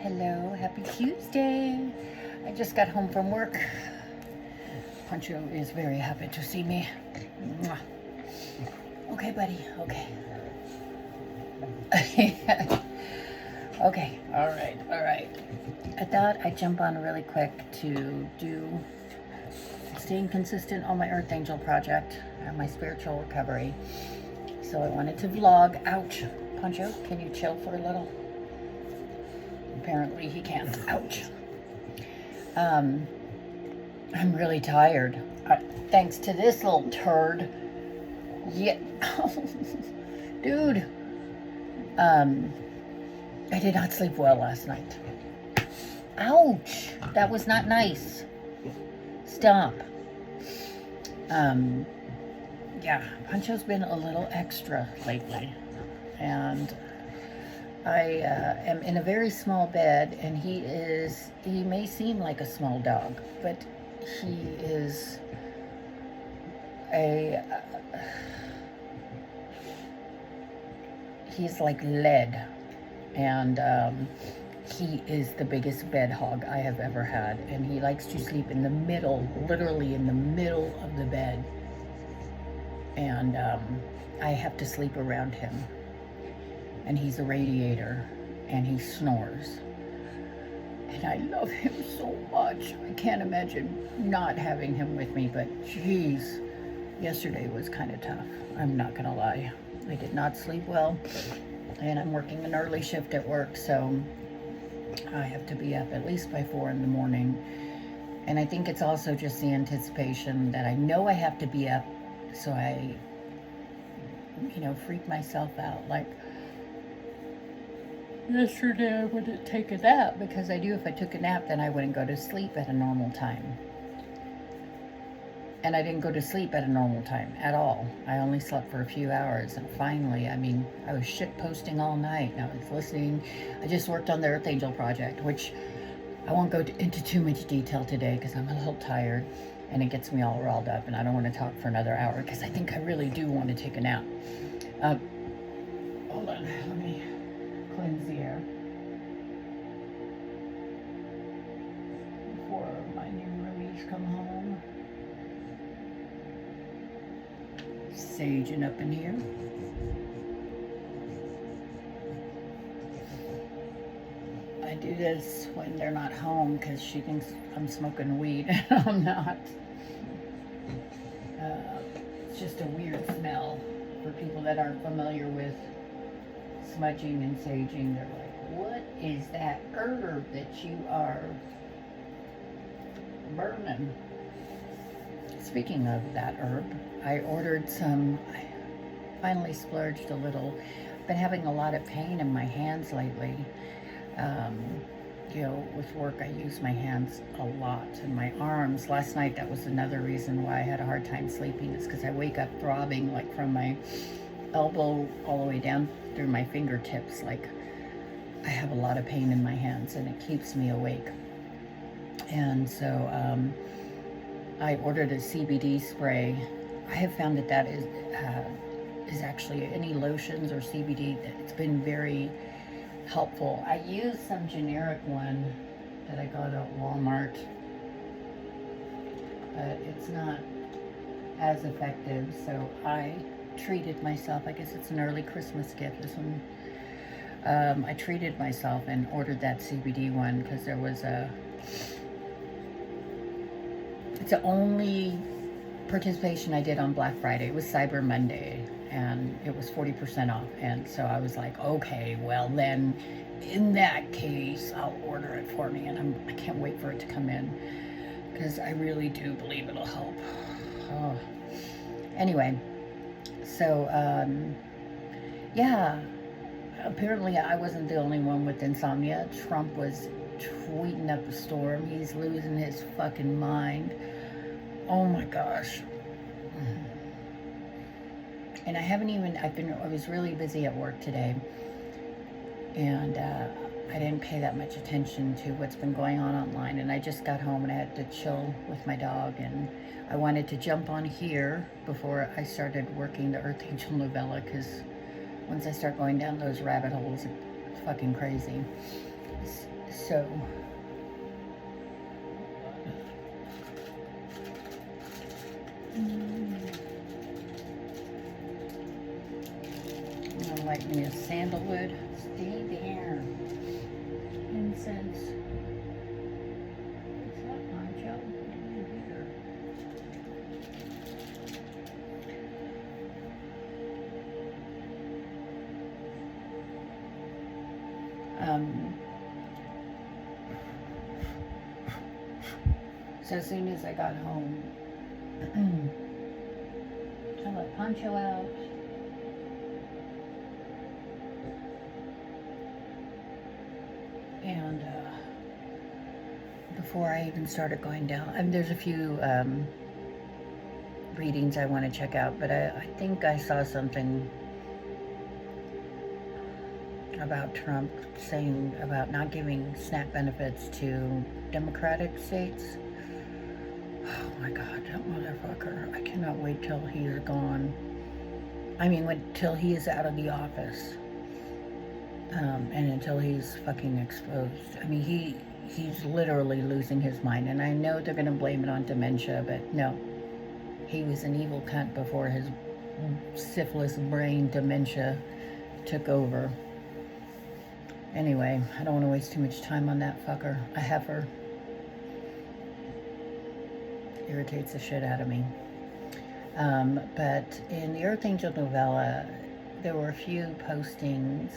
Hello, happy Tuesday. I just got home from work. Pancho is very happy to see me. Mwah. Okay, buddy, okay. Okay, all right. I thought I'd jump on really quick to do staying consistent on my Earth Angel project and my spiritual recovery. So I wanted to vlog. Ouch. Pancho, can you chill for a little? Apparently he can't. Ouch. I'm really tired. Thanks to this little turd. Yeah. Dude. I did not sleep well last night. Ouch. That was not nice. Stop. Yeah, Pancho's been a little extra lately. And I am in a very small bed, and he may seem like a small dog, but he is he's like lead, and he is the biggest bed hog I have ever had, and he likes to sleep in the middle, literally in the middle of the bed, and I have to sleep around him. And he's a radiator, and he snores. And I love him so much. I can't imagine not having him with me, but geez, yesterday was kind of tough. I'm not gonna lie. I did not sleep well, and I'm working an early shift at work, so I have to be up at least by 4 in the morning. And I think it's also just the anticipation that I know I have to be up, so I, freak myself out. Like, yesterday I wouldn't take a nap because I knew if I took a nap then I wouldn't go to sleep at a normal time. And I didn't go to sleep at a normal time at all. I only slept for a few hours, and finally, I was shit posting all night, and I was listening. I just worked on the Earth Angel project, which I won't go into too much detail today because I'm a little tired and it gets me all riled up, and I don't want to talk for another hour because I think I really do want to take a nap. Hold on, let me cleanse the air before my new roomies come home. Saging up in here. I do this when they're not home because she thinks I'm smoking weed and I'm not. It's just a weird smell for people that aren't familiar with smudging and saging. They're like, what is that herb that you are burning? Speaking of that herb, I ordered some. I finally splurged a little. I've been having a lot of pain in my hands lately. With work I use my hands a lot, and my arms. Last night, that was another reason why I had a hard time sleeping, is because I wake up throbbing, like from my elbow all the way down through my fingertips. Like, I have a lot of pain in my hands, and it keeps me awake. And so I ordered a CBD spray. I have found that is actually any lotions or CBD, it's been very helpful. I used some generic one that I got at Walmart, but it's not as effective, so I treated myself. I guess it's an early Christmas gift, this one. I treated myself and ordered that CBD one because there was it's the only participation I did on Black Friday. It was Cyber Monday, and it was 40% off. And so I was like, okay, well then, in that case, I'll order it for me. And I can't wait for it to come in because I really do believe it'll help. Oh. Anyway, so yeah, apparently I wasn't the only one with insomnia. Trump was tweeting up a storm. He's losing his fucking mind. Oh my gosh. And I was really busy at work today, and I didn't pay that much attention to what's been going on online, and I just got home and I had to chill with my dog, and I wanted to jump on here before I started working the Earth Angel novella, because once I start going down those rabbit holes, it's fucking crazy. So, I'm gonna light me a sandalwood. Stay there. Incense. Is that Poncho? What do you hear? So as soon as I got home, I let Poncho out. And before I even started going down, I mean, there's a few readings I want to check out, but I think I saw something about Trump saying about not giving SNAP benefits to Democratic states. Oh my God, that motherfucker. I cannot wait till he is gone. I mean, till he is out of the office. And until he's fucking exposed. I mean, he's literally losing his mind. And I know they're going to blame it on dementia, but no. He was an evil cunt before his syphilis brain dementia took over. Anyway, I don't want to waste too much time on that fucker. A heifer. Irritates the shit out of me. But in the Earth Angel novella, there were a few postings.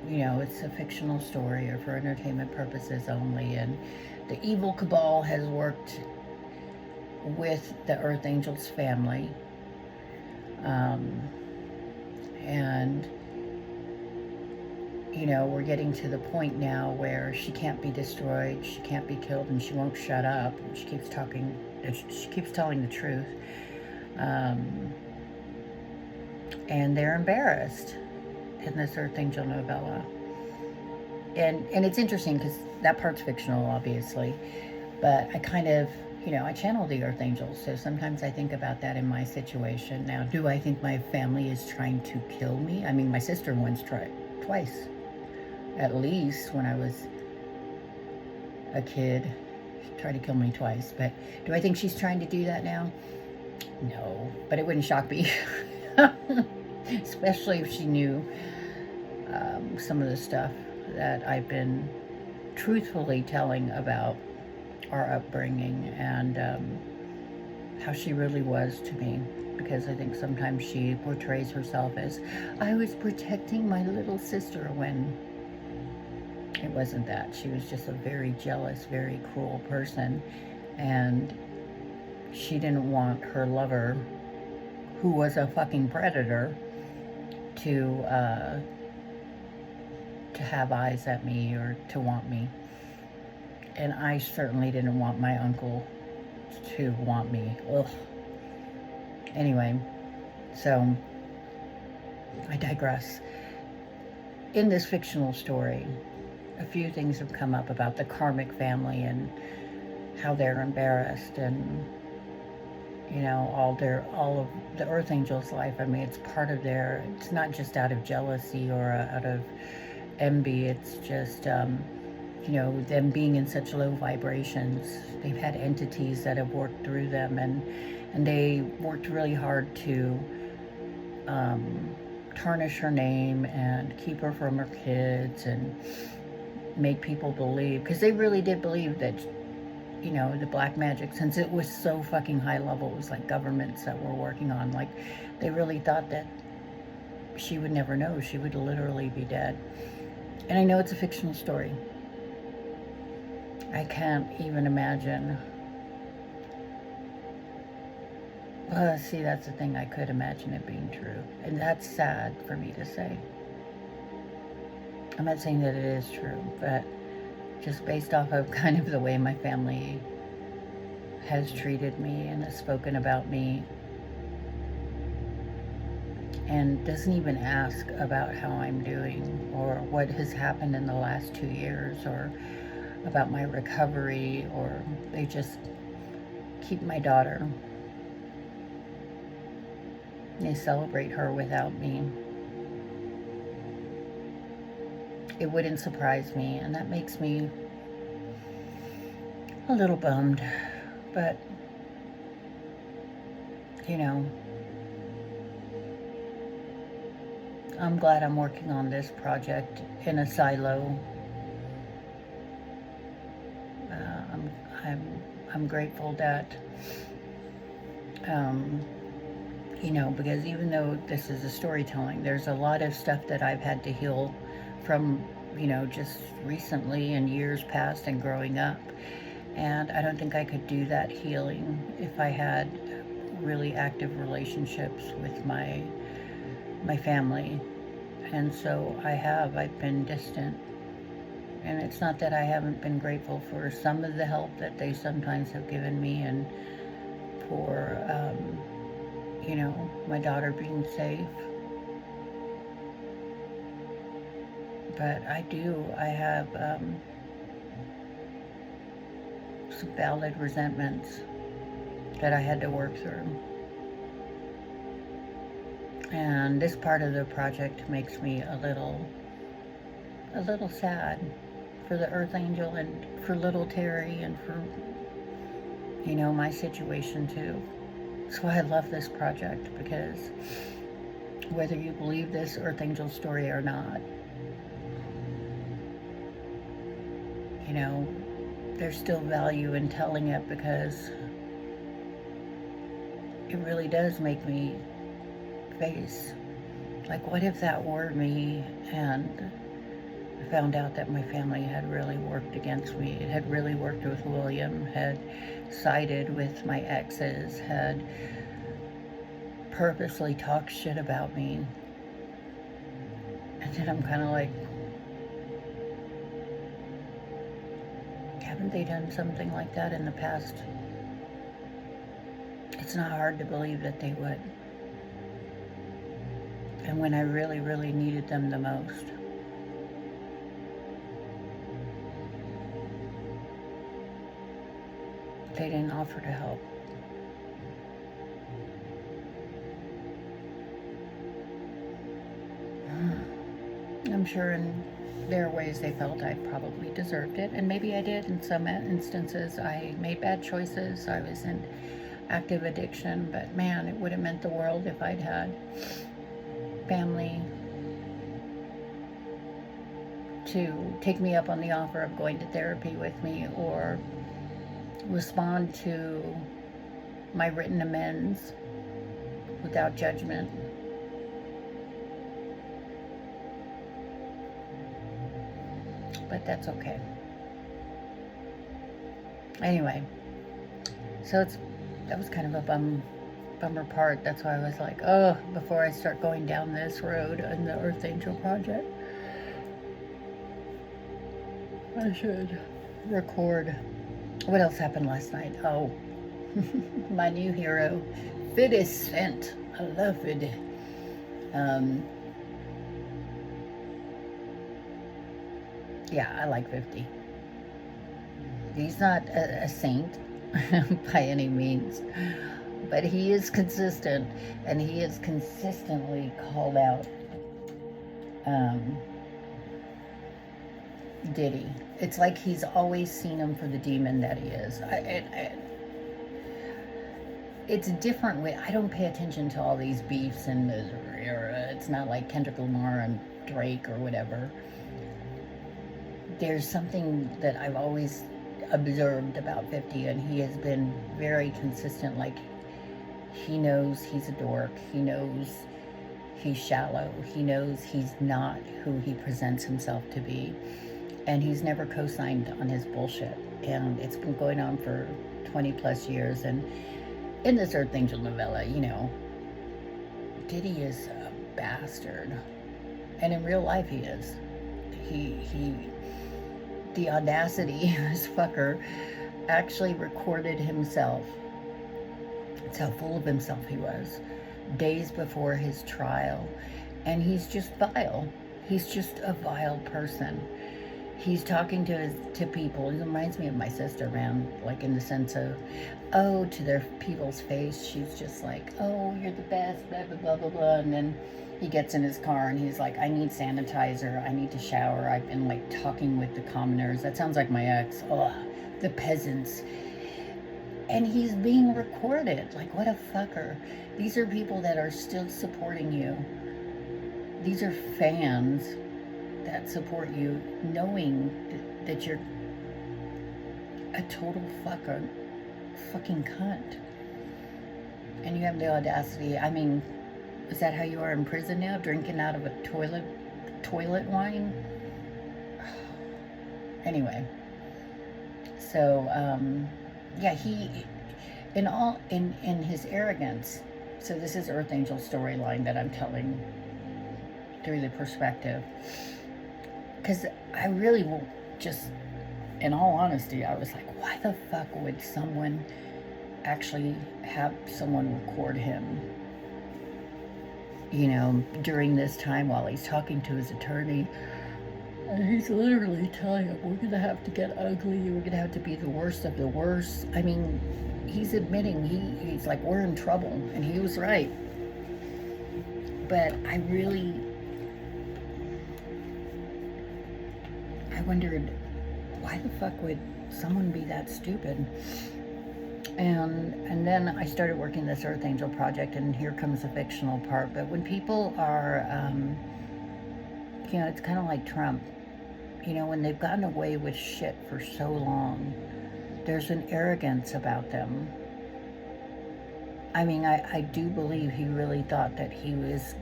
You know, it's a fictional story or for entertainment purposes only, and the evil cabal has worked with the Earth Angel's family, and you know, we're getting to the point now where she can't be destroyed, she can't be killed, and she won't shut up. She keeps talking, she keeps telling the truth, and they're embarrassed in this Earth Angel novella. And it's interesting because that part's fictional, obviously, but I kind of, you know, I channel the Earth Angels, so sometimes I think about that in my situation. Now, do I think my family is trying to kill me? I mean, my sister once tried, twice, at least, when I was a kid. She tried to kill me twice, but do I think she's trying to do that now? No, but it wouldn't shock me. Especially if she knew some of the stuff that I've been truthfully telling about our upbringing and how she really was to me. Because I think sometimes she portrays herself as, I was protecting my little sister, when it wasn't that. She was just a very jealous, very cruel person. And she didn't want her lover, who was a fucking predator, to have eyes at me or to want me. And I certainly didn't want my uncle to want me. Ugh. Anyway, so I digress. In this fictional story, a few things have come up about the karmic family and how they're embarrassed, and you know, all of the Earth Angel's life. I mean, it's part of their, it's not just out of jealousy or out of envy. It's just, you know, them being in such low vibrations. They've had entities that have worked through them, and they worked really hard to tarnish her name and keep her from her kids and make people believe, because they really did believe that, you know, the black magic, since it was so fucking high level, it was like governments that were working on, like, they really thought that she would never know. She would literally be dead. And I know it's a fictional story. I can't even imagine. See, that's the thing. I could imagine it being true. And that's sad for me to say. I'm not saying that it is true, but just based off of kind of the way my family has treated me and has spoken about me, and doesn't even ask about how I'm doing or what has happened in the last 2 years or about my recovery, or they just keep my daughter. They celebrate her without me. it wouldn't surprise me, and that makes me a little bummed. But, you know, I'm glad I'm working on this project in a silo. I'm, I'm grateful that, you know, because even though this is a storytelling, there's a lot of stuff that I've had to heal from, you know, just recently and years past and growing up. And I don't think I could do that healing if I had really active relationships with my family. And so I've been distant. And it's not that I haven't been grateful for some of the help that they sometimes have given me, and for, you know, my daughter being safe. But I have some valid resentments that I had to work through. And this part of the project makes me a little sad for the Earth Angel and for little Terry and for, you know, my situation too. So I love this project, because whether you believe this Earth Angel story or not, you know, there's still value in telling it, because it really does make me face, like, what if that were me, and I found out that my family had really worked against me. It had really worked with William, had sided with my exes, had purposely talked shit about me. And then I'm kind of like, haven't they done something like that in the past? It's not hard to believe that they would. And when I really, really needed them the most. They didn't offer to help. I'm sure in their ways they felt I probably deserved it, and maybe I did in some instances. I made bad choices. I was in active addiction, but man, it would have meant the world if I'd had family to take me up on the offer of going to therapy with me, or respond to my written amends without judgment. But that's okay. Anyway, so that was kind of a bummer part. That's why I was like, oh, before I start going down this road in the Earth Angel Project, I should record. What else happened last night? Oh, my new hero, Vid is sent. I love Vid. Yeah, I like 50. He's not a saint by any means, but he is consistent, and he is consistently called out Diddy. It's like he's always seen him for the demon that he is. It's a different way. I don't pay attention to all these beefs, and it's not like Kendrick Lamar and Drake or whatever. There's something that I've always observed about 50, and he has been very consistent. Like, he knows he's a dork. He knows he's shallow. He knows he's not who he presents himself to be. And he's never co-signed on his bullshit. And it's been going on for 20 plus years. And in this Earth Angel novella, you know, Diddy is a bastard. And in real life he is. The audacity, this fucker actually recorded himself. That's how full of himself he was, days before his trial. And he's just vile. He's just a vile person. He's talking to people. He reminds me of my sister, man, like in the sense of, to their people's face, she's just like, oh, you're the best, blah, blah, blah, blah, blah. And then he gets in his car and he's like, I need sanitizer, I need to shower, I've been like talking with the commoners. That sounds like my ex. Ugh, the peasants. And he's being recorded. Like, what a fucker. These are people that are still supporting you. These are fans that support you, knowing that you're a total fucking cunt. And you have the audacity. I mean, is that how you are in prison now? Drinking out of a toilet wine? Anyway. So, yeah, he, in his arrogance, so this is Earth Angel storyline that I'm telling through the perspective. Because I really will just, in all honesty, I was like, why the fuck would someone actually have someone record him, you know, during this time while he's talking to his attorney? And he's literally telling him, we're going to have to get ugly, we're going to have to be the worst of the worst. I mean, he's admitting, he's like, we're in trouble, and he was right. But I wondered, why the fuck would someone be that stupid? And then I started working this Earth Angel project, and here comes the fictional part. But when people are, you know, it's kind of like Trump. You know, when they've gotten away with shit for so long, there's an arrogance about them. I mean, I do believe he really thought that he was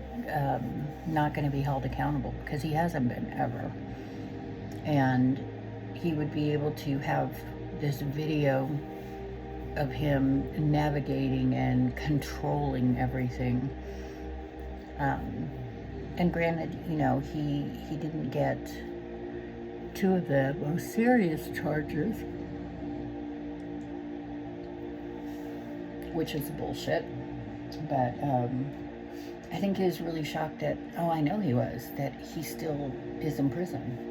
not going to be held accountable, because he hasn't been ever. And he would be able to have this video of him navigating and controlling everything. And granted, you know, he didn't get two of the most serious charges, which is bullshit. But I think he was really shocked that, oh, I know he was, that he still is in prison.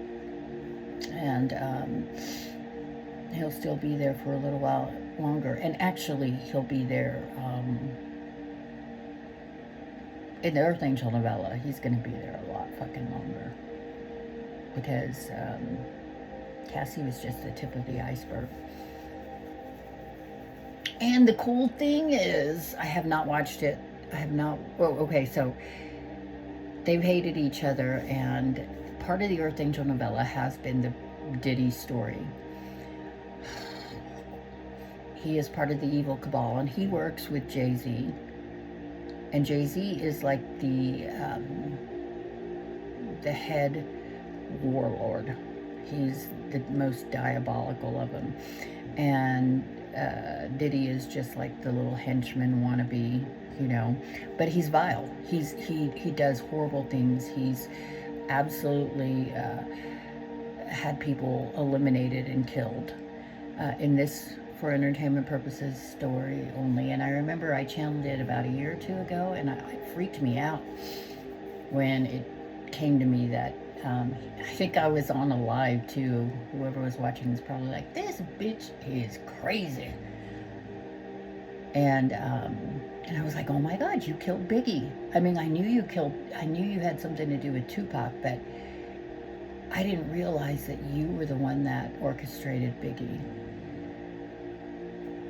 And he'll still be there for a little while longer. And actually, he'll be there in the Earth Angel novella. He's going to be there a lot fucking longer. Because Cassie was just the tip of the iceberg. And the cool thing is, I have not watched it. I have not. Oh, okay, so they've hated each other, and part of the Earth Angel novella has been the Diddy story. He is part of the evil cabal, and he works with Jay-Z. And Jay-Z is like the head warlord. He's the most diabolical of them. And Diddy is just like the little henchman wannabe, you know. But he's vile. He does horrible things. He's absolutely had people eliminated and killed in this for entertainment purposes story only. And I remember I channeled it about a year or two ago, and it freaked me out when it came to me that I think I was on a live too. Whoever was watching was probably like, this bitch is crazy. And I was like, oh my God, you killed Biggie. I mean, I knew you had something to do with Tupac, but I didn't realize that you were the one that orchestrated Biggie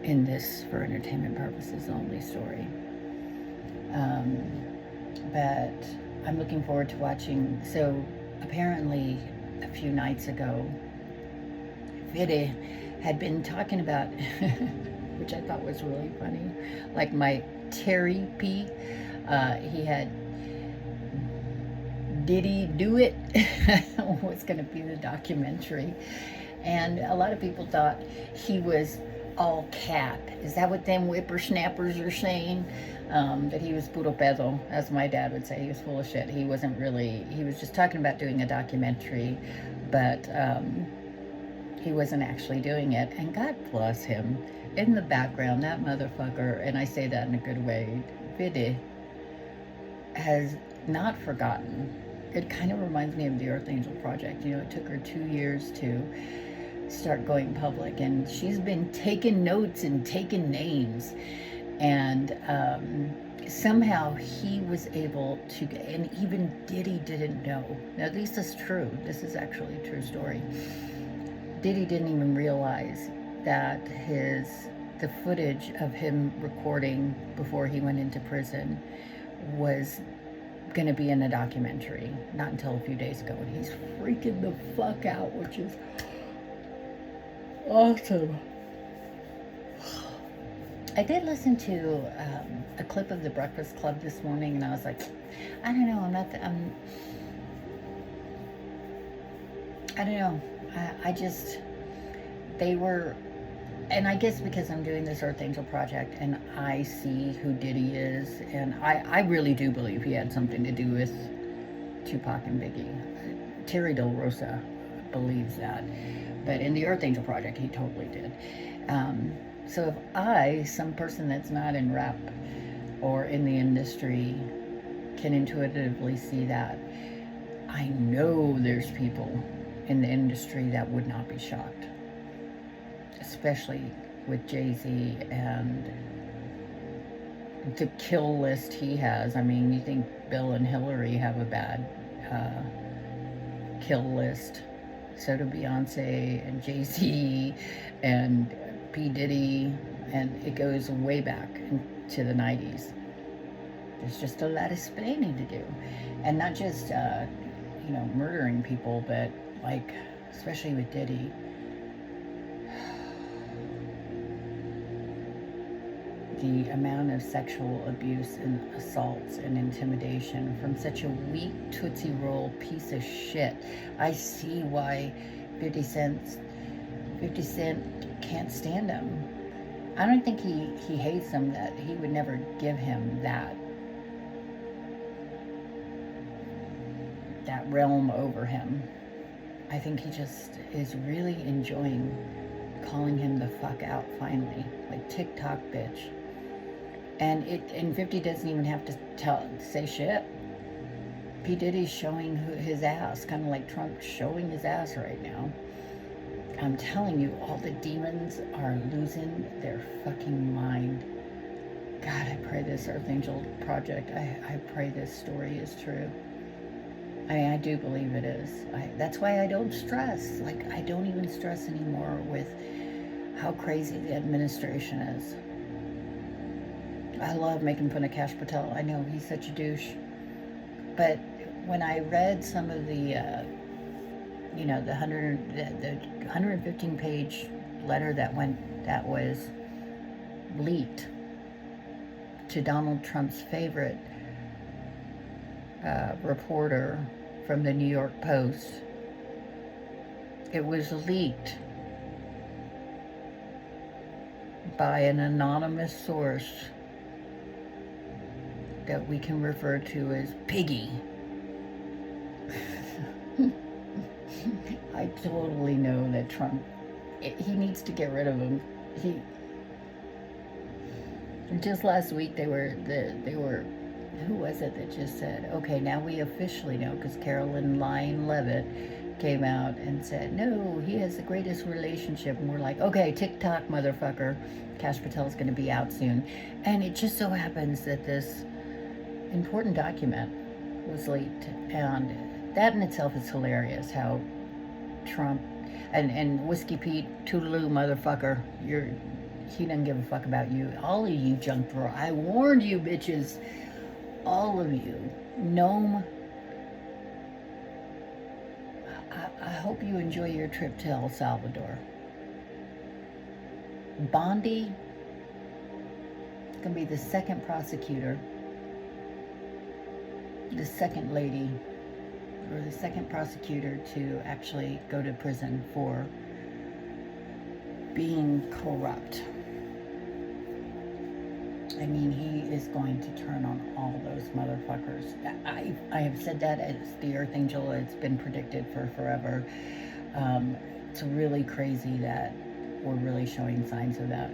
in this for entertainment purposes only story. But I'm looking forward to watching. So apparently a few nights ago, Vide had been talking about, which I thought was really funny, like my Terry P. He had Did He Do It? was going to be the documentary. And a lot of people thought he was all cap. Is that what them whippersnappers are saying? That he was puro pedo, as my dad would say. He was full of shit. He wasn't really, he was just talking about doing a documentary, but he wasn't actually doing it. And God bless him. In the background, that motherfucker, and I say that in a good way, Vide, has not forgotten. It kind of reminds me of the Earth Angel Project. You know, it took her 2 years to start going public, and she's been taking notes and taking names. And somehow he was able to, and even Diddy didn't know. Now, this is true. This is actually a true story. Diddy didn't even realize that the footage of him recording before he went into prison was going to be in a documentary, not until a few days ago, and he's freaking the fuck out, which is awesome. I did listen to a clip of The Breakfast Club this morning, and I was like, I don't know, I don't know. They were, and I guess because I'm doing this Earth Angel project and I see who Diddy is, and I really do believe he had something to do with Tupac and Biggie. Terry Del Rosa believes that, but in the Earth Angel project, he totally did. So if some person that's not in rap or in the industry, can intuitively see that, I know there's people in the industry that would not be shocked, especially with Jay-Z and the kill list he has. I mean, you think Bill and Hillary have a bad kill list. So do Beyonce and Jay-Z and P. Diddy, and it goes way back into the 90s. There's just a lot of explaining to do. And not just, murdering people, but like, especially with Diddy, the amount of sexual abuse and assaults and intimidation from such a weak Tootsie Roll piece of shit. I see why 50 Cent can't stand him. I don't think he hates him, that he would never give him that realm over him. I think he just is really enjoying calling him the fuck out finally, like TikTok bitch. And 50 doesn't even have to say shit. P. Diddy's showing his ass, kind of like Trump showing his ass right now. I'm telling you, all the demons are losing their fucking mind. God, I pray this Earth Angel project, I pray this story is true. I do believe it is. That's why I don't stress. Like, I don't even stress anymore with how crazy the administration is. I love making fun of Kash Patel. I know he's such a douche. But when I read some of the 115-page letter that was leaked to Donald Trump's favorite reporter from the New York Post, it was leaked by an anonymous source that we can refer to as Piggy. I totally know that Trump, he needs to get rid of him. Just last week they were, who was it that just said, okay, now we officially know, because Caroline Lyon Levitt came out and said, no, he has the greatest relationship. And we're like, okay, TikTok, motherfucker. Kash Patel's going to be out soon. And it just so happens that this important document was leaked. And that in itself is hilarious, how Trump and Whiskey Pete, Toodaloo, motherfucker, he doesn't give a fuck about you. All of you junk thrower, I warned you, bitches. All of you. Gnome, I hope you enjoy your trip to El Salvador. Bondi is going to be the second prosecutor, the second lady, or the second prosecutor to actually go to prison for being corrupt. I mean, he is going to turn on all those motherfuckers. I have said that as the Earth Angel. It's been predicted for forever. It's really crazy that we're really showing signs of that.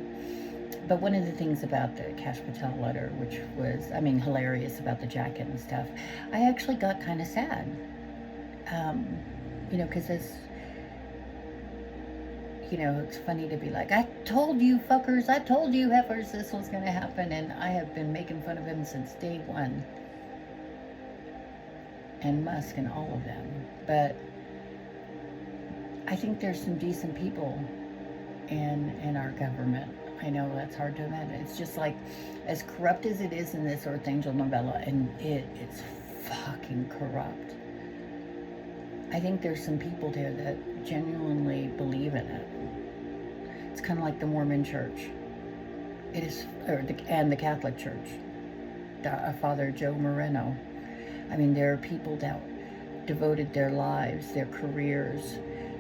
But one of the things about the Kash Patel letter, which was, hilarious about the jacket and stuff, I actually got kind of sad. Because you know, it's funny to be like, I told you fuckers, I told you heifers this was going to happen, and I have been making fun of him since day one. And Musk and all of them. But I think there's some decent people in our government. I know that's hard to imagine. It's just like, as corrupt as it is in this Earth Angel novella, and it's fucking corrupt, I think there's some people there that genuinely believe in it. It's kind of like the Mormon Church. It is, and the Catholic Church. Father Joe Moreno. I mean, there are people that devoted their lives, their careers,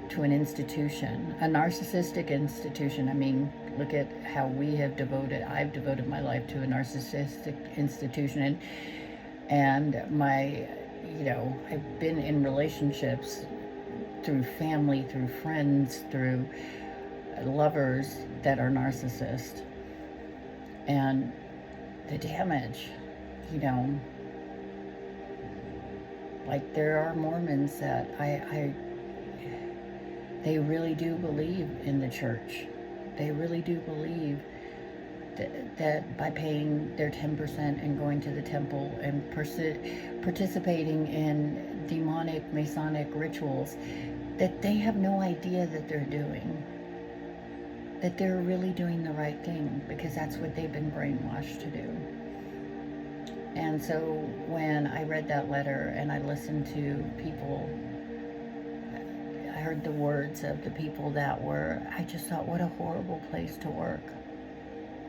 to an institution, a narcissistic institution. I mean, look at how I've devoted my life to a narcissistic institution, and I've been in relationships through family, through friends, through lovers that are narcissists, and the damage, like there are Mormons that they really do believe in the church. They really do believe that by paying their 10% and going to the temple and participating in demonic Masonic rituals, that they have no idea that they're doing. That they're really doing the right thing, because that's what they've been brainwashed to do. And so when I read that letter and I listened to people, I heard the words of the people I just thought, what a horrible place to work.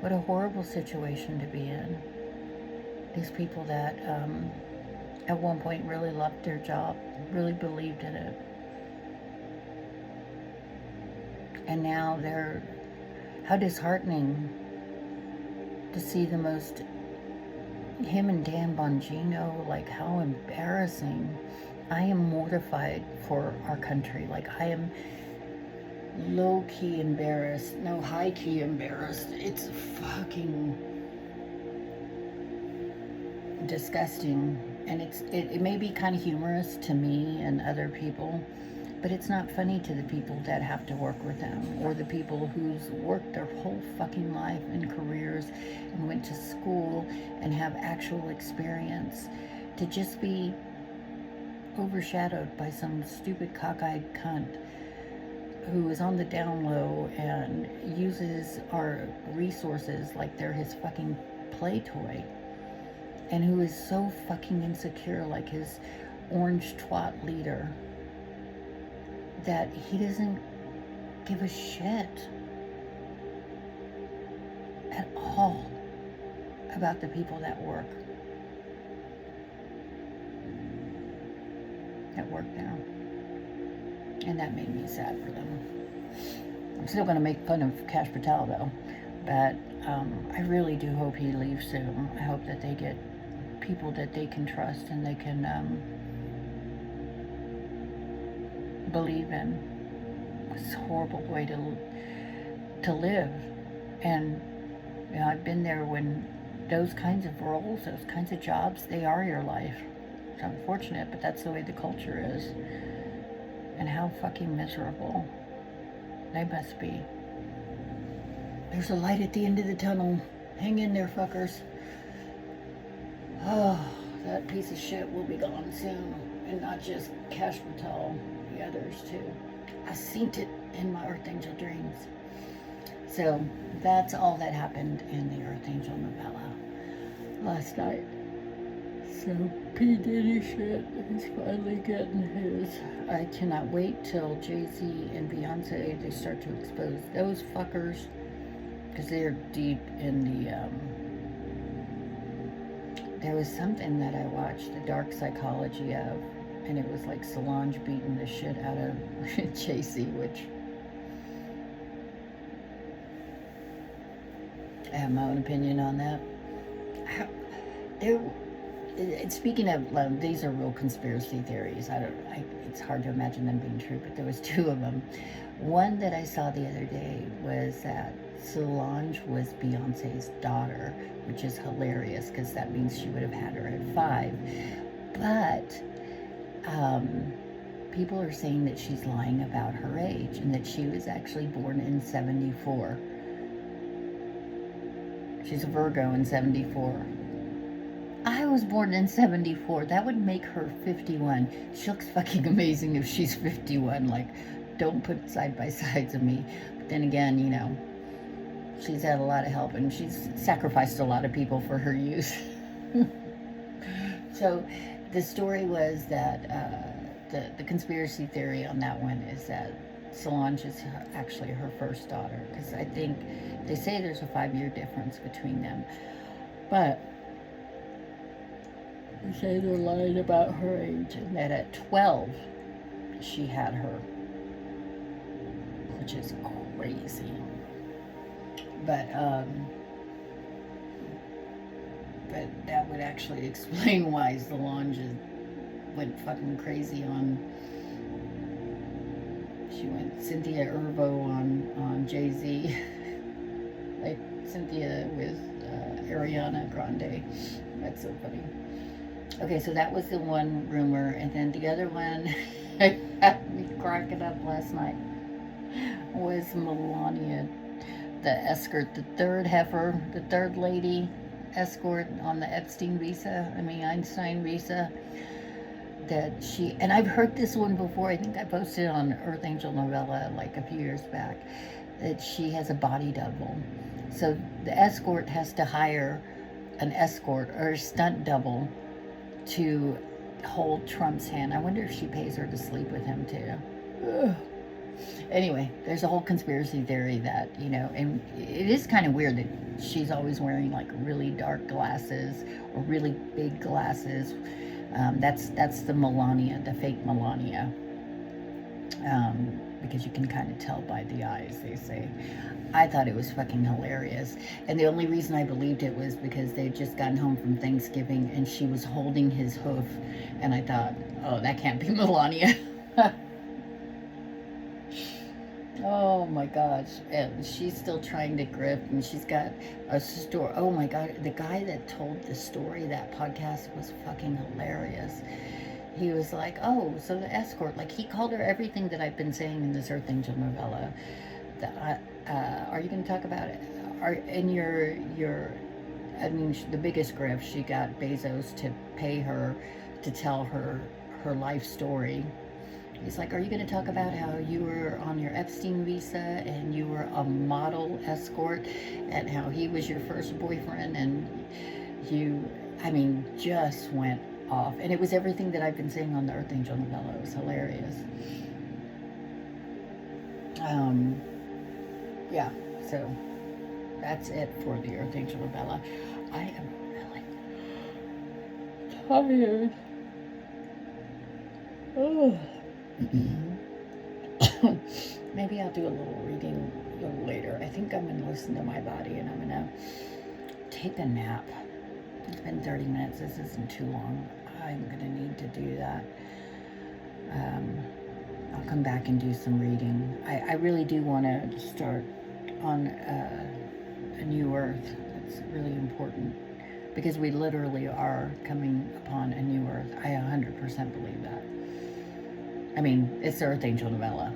What a horrible situation to be in. These people that at one point really loved their job, really believed in it. And now how disheartening to see him and Dan Bongino, like how embarrassing. I am mortified for our country. Like I am low-key embarrassed, no, high-key embarrassed. It's fucking disgusting. And it may be kind of humorous to me and other people, but it's not funny to the people that have to work with them, or the people who's worked their whole fucking life and careers and went to school and have actual experience, to just be overshadowed by some stupid cockeyed cunt who is on the down low and uses our resources like they're his fucking play toy, and who is so fucking insecure, like his orange twat leader, that he doesn't give a shit at all about the people that work there. And that made me sad for them. I'm still going to make fun of Cash Patel though, but I really do hope he leaves soon. I hope that they get people that they can trust and they can believe in. It's a horrible way to live. And I've been there when those kinds of roles, those kinds of jobs, they are your life. It's unfortunate, but that's the way the culture is. And how fucking miserable they must be. There's a light at the end of the tunnel. Hang in there, fuckers. Oh, that piece of shit will be gone soon. And not just Cash Patel, the others too. I seen it in my Earth Angel dreams. So that's all that happened in the Earth Angel novella last night. So P. Diddy shit is finally getting his. I cannot wait till Jay-Z and Beyonce, they start to expose those fuckers, because they're deep in the, there was something that I watched, The Dark Psychology of, and it was like Solange beating the shit out of Jay-Z, which I have my own opinion on that. Speaking of, these are real conspiracy theories. It's hard to imagine them being true, but there was two of them. One that I saw the other day was that Solange was Beyonce's daughter, which is hilarious because that means she would have had her at 5. But people are saying that she's lying about her age and that she was actually born in 74. She's a Virgo in 74. I was born in 74. That would make her 51. She looks fucking amazing if she's 51. Like, don't put side by sides of me. But then again, you know, she's had a lot of help and she's sacrificed a lot of people for her use. So the story was that the conspiracy theory on that one is that Solange is actually her first daughter, because I think they say there's a 5-year difference between them, but they say they're lying about her age, and that at 12 she had her, which is crazy. But that would actually explain why Solange went fucking crazy on. She went Cynthia Erivo on Jay-Z, like Cynthia with Ariana Grande. That's so funny. Okay, so that was the one rumor, and then the other one had me cracking up last night was Melania, the escort, the third heifer, the third lady escort on the Epstein visa, Einstein visa, that she, and I've heard this one before, I think I posted on Earth Angel Novella like a few years back, that she has a body double. So the escort has to hire an escort or a stunt double to hold Trump's hand. I wonder if she pays her to sleep with him too. Ugh. Anyway, there's a whole conspiracy theory that, you know, and it is kind of weird that she's always wearing like really dark glasses or really big glasses. That's the Melania, the fake Melania, because you can kind of tell by the eyes, they say. I thought it was fucking hilarious, and the only reason I believed it was because they'd just gotten home from Thanksgiving and she was holding his hoof, and I thought, oh, that can't be Melania. Oh my gosh, and she's still trying to grift, and she's got a story. Oh my god, the guy that told the story, that podcast, was fucking hilarious. He was like, oh, so the escort, like, he called her everything that I've been saying in this Earth Angel novella. Are you going to talk about it? The biggest grift, she got Bezos to pay her to tell her life story. He's like, are you going to talk about how you were on your Epstein visa and you were a model escort and how he was your first boyfriend, and you, just went off. And it was everything that I've been saying on the Earth Angel novella. It was hilarious. Yeah, so that's it for the Earth Angel novella. I am really tired. Oh. Maybe I'll do a little reading a little later. I think I'm going to listen to my body, and I'm going to take a nap. It's been 30 minutes. This isn't too long. I'm going to need to do that. I'll come back and do some reading. I really do want to start on a new earth. That's really important, because we literally are coming upon a new earth. I 100% believe that. It's the Earth Angel novella.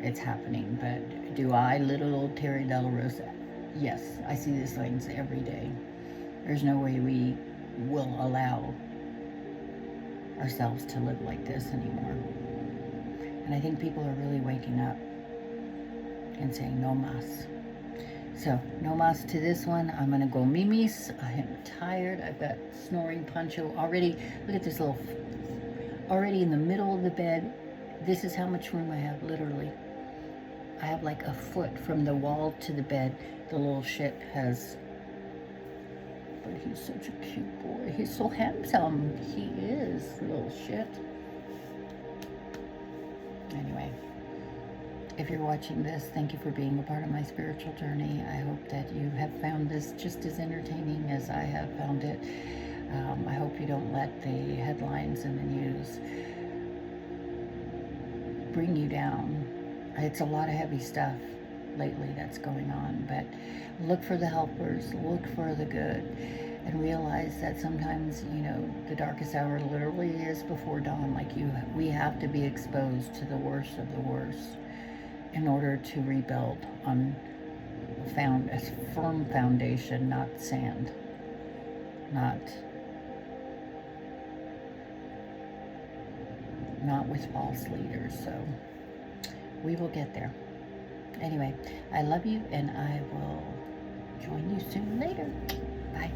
It's happening, but do I, little old Terry Della Rosa? Yes, I see these signs every day. There's no way we will allow ourselves to live like this anymore. And I think people are really waking up and saying no mas. So, no mas to this one. I'm going to go mimis. I am tired. I've got snoring poncho already. Look at this little... Already in the middle of the bed. This is how much room I have, literally. I have like a foot from the wall to the bed. The little shit has... But he's such a cute boy. He's so handsome. He is, little shit. Anyway, if you're watching this, thank you for being a part of my spiritual journey. I hope that you have found this just as entertaining as I have found it. I hope you don't let the headlines and the news bring you down. It's a lot of heavy stuff lately that's going on, but look for the helpers, look for the good, and realize that sometimes, you know, the darkest hour literally is before dawn. Like we have to be exposed to the worst of the worst in order to rebuild on a firm foundation, not sand, not with false leaders. So we will get there. Anyway, I love you, and I will join you soon later. Bye.